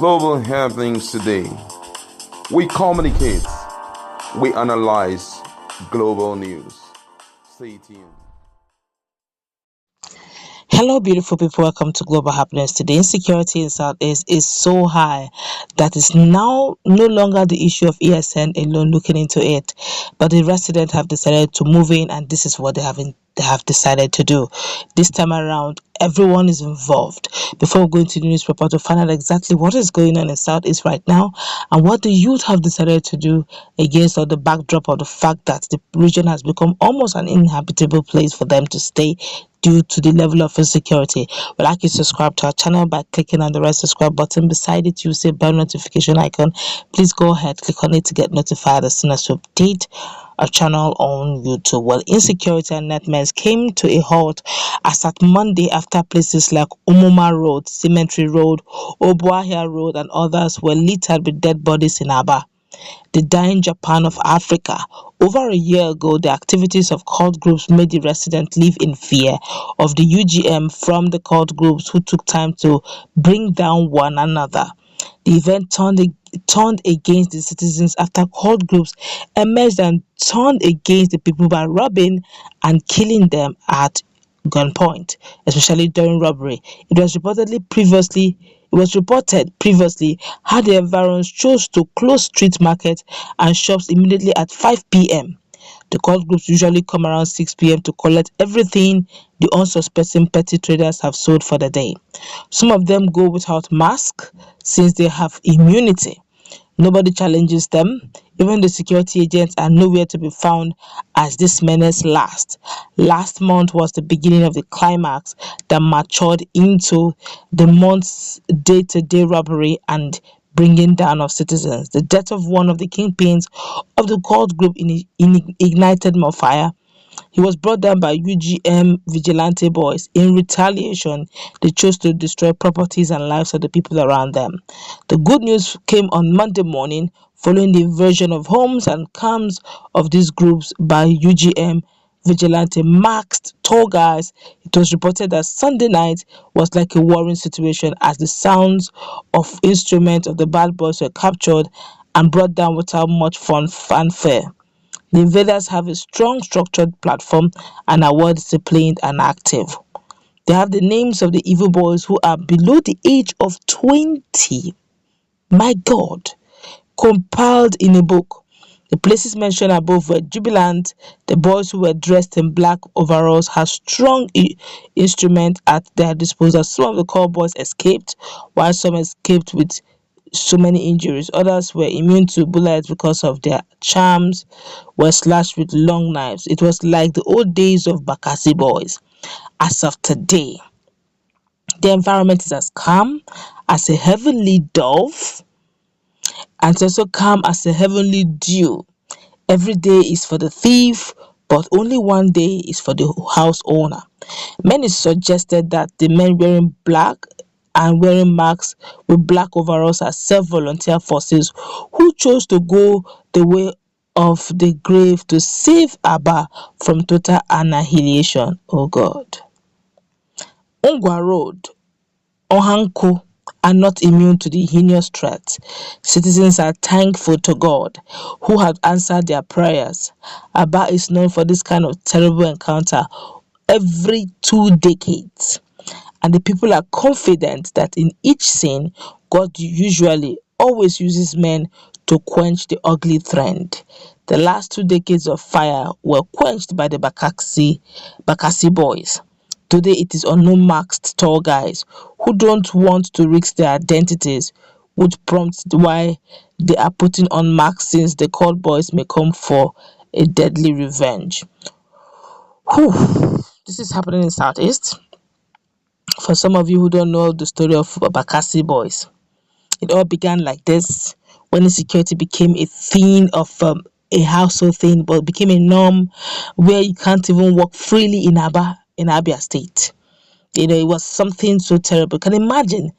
global happenings today. We communicate, we analyze global news. Stay tuned. Hello, beautiful people. Welcome to Global Happiness. Today, insecurity in Southeast is so high that it's now no longer the issue of ESN alone looking into it, but the residents have decided to move in, and this is what they have decided to do. This time around, everyone is involved. Before we go into the news report to find out exactly what is going on in Southeast right now and what the youth have decided to do against the backdrop of the fact that the region has become almost an inhabitable place for them to stay due to the level of insecurity. We'd like you to subscribe to our channel by clicking on the red subscribe button. Beside it, you see bell notification icon. Please go ahead, click on it to get notified as soon as we update our channel on YouTube. Well, insecurity and nightmares came to a halt as at Monday after places like Umuma Road, Cemetery Road, Obuahia Road, and others were littered with dead bodies in Aba, the dying Japan of Africa. Over a year ago, the activities of cult groups made the residents live in fear of the UGM from the cult groups who took time to bring down one another. The event turned against the citizens after cult groups emerged and turned against the people by robbing and killing them at gunpoint, especially during robbery. It was reported previously how the environs chose to close street markets and shops immediately at 5 p.m. The cult groups usually come around 6 p.m. to collect everything the unsuspecting petty traders have sold for the day. Some of them go without mask since they have immunity. Nobody challenges them. Even the security agents are nowhere to be found as this menace lasts. Last month was the beginning of the climax that matured into the month's day-to-day robbery and bringing down of citizens. The death of one of the kingpins of the cult group ignited more fire. He was brought down by UGM vigilante boys. In retaliation, they chose to destroy properties and lives of the people around them. The good news came on Monday morning following the invasion of homes and camps of these groups by UGM vigilante masked tall guys. It was reported that Sunday night was like a warring situation as the sounds of instruments of the bad boys were captured and brought down without much fanfare. The invaders have a strong structured platform and are well disciplined and active. They have the names of the evil boys who are below the age of 20. My God, compiled in a book. The places mentioned above were jubilant. The boys who were dressed in black overalls had strong instruments at their disposal. Some of the cowboys escaped, while some escaped with so many injuries. Others were immune to bullets because of their charms were slashed with long knives. It was like the old days of Bakassi Boys. As of today, the environment is as calm as a heavenly dove, and it's also calm as a heavenly dew. Every day is for the thief, but only one day is for the house owner. Many suggested that the men wearing black and wearing masks with black overalls are self-volunteer forces who chose to go the way of the grave to save Aba from total annihilation. Oh God. Ungwa Road, Ohanko are not immune to the heinous threat. Citizens are thankful to God who have answered their prayers. Aba is known for this kind of terrible encounter every 2 decades. And the people are confident that in each scene, God usually always uses men to quench the ugly trend. The last 2 decades of fire were quenched by the Bakassi Boys. Today it is unknown masked tall guys who don't want to risk their identities, which prompts why they are putting on masks since the cult boys may come for a deadly revenge. Whew. This is happening in Southeast. For some of you who don't know the story of Bakassi Boys, it all began like this when insecurity became a thing of a household thing, but became a norm where you can't even walk freely in Abia State. It was something so terrible. Can you imagine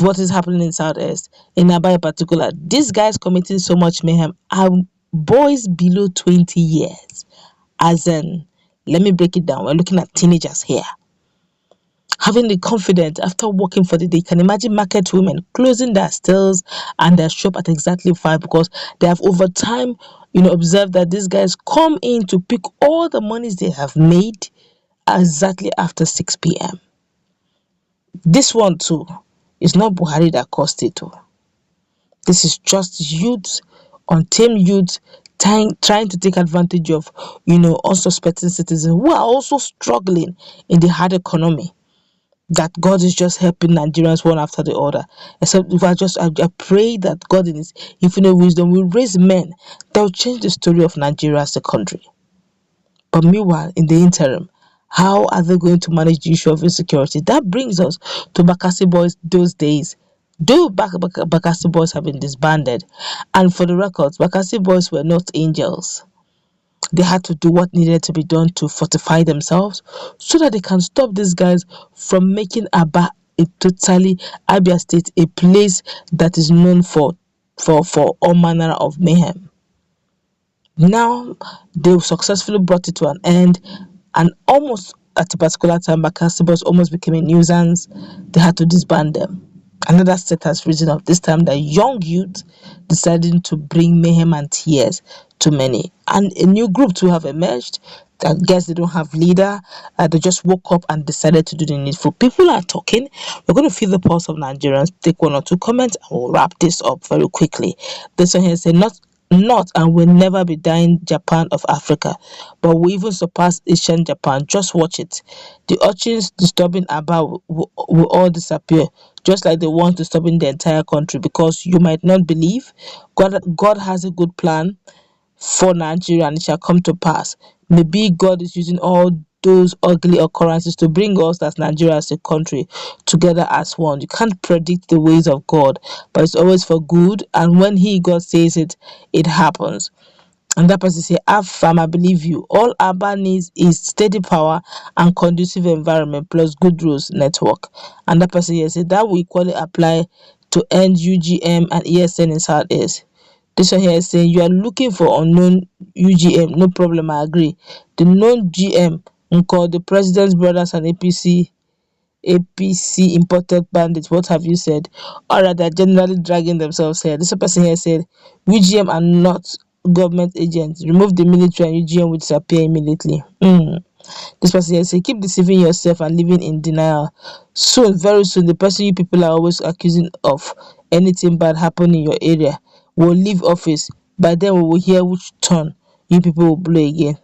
what is happening in Southeast, in Aba in particular? These guys committing so much mayhem are boys below 20 years. As in, let me break it down. We're looking at teenagers here. having the confidence after working for the day. You can imagine market women closing their stalls and their shop at exactly 5 because they have over time, observed that these guys come in to pick all the monies they have made exactly after 6 p.m. This one too is not Buhari that caused it. Oh. This is just youth, untamed youth, trying to take advantage of, unsuspecting citizens who are also struggling in the hard economy. That God is just helping Nigerians one after the other. Except if I pray that God in His infinite wisdom will raise men that will change the story of Nigeria as a country. But meanwhile, in the interim, how are they going to manage the issue of insecurity? That brings us to Bakassi Boys those days. Though Bakassi Boys have been disbanded, and for the records, Bakassi Boys were not angels. They had to do what needed to be done to fortify themselves so that they can stop these guys from making Abia State a place that is known for all manner of mayhem. Now they've successfully brought it to an end, and almost at a particular time, Bakassi Boys almost became a nuisance. They had to disband them. Another state has risen up, this time the young youth deciding to bring mayhem and tears to many. And a new group to have emerged. I guess they don't have leader. They just woke up and decided to do the needful. People are talking. We're going to feel the pulse of Nigerians. Take one or two comments and we'll wrap this up very quickly. This one here says, not and will never be dying Japan of Africa, but will even surpass Asian Japan. Just watch it. The urchins disturbing Aba will all disappear, just like the ones disturbing the entire country, because you might not believe God has a good plan for Nigeria and it shall come to pass. Maybe God is using all those ugly occurrences to bring us as Nigeria as a country together as one. You can't predict the ways of God, but it's always for good. And when God says it, it happens. And that person say, have fam, I believe you. All Abba needs is steady power and conducive environment plus good rules network. And that person here say that will equally apply to end UGM and ESN in Southeast. This one here is saying you are looking for unknown UGM. No problem, I agree. The known GM, called the president's brothers and APC imported bandits. What have you said? Alright, they're generally dragging themselves here. This person here said UGM are not government agents. Remove the military and UGM will disappear immediately. This person here say keep deceiving yourself and living in denial. Soon, very soon, the person you people are always accusing of anything bad happening in your area will leave office. By then we will hear which turn you people will blow again.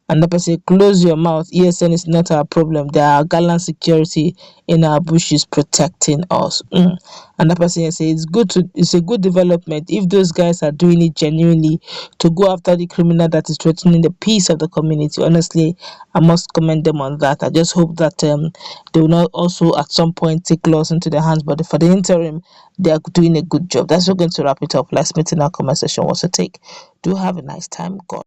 And the person close your mouth. ESN is not our problem. There are gallant security in our bushes protecting us. And the person say it's a good development if those guys are doing it genuinely to go after the criminal that is threatening the peace of the community. Honestly, I must commend them on that. I just hope that they will not also at some point take laws into their hands, but for the interim, they are doing a good job. That's what going to wrap it up. Let's meet in our comment section. What's your take? Do have a nice time. God.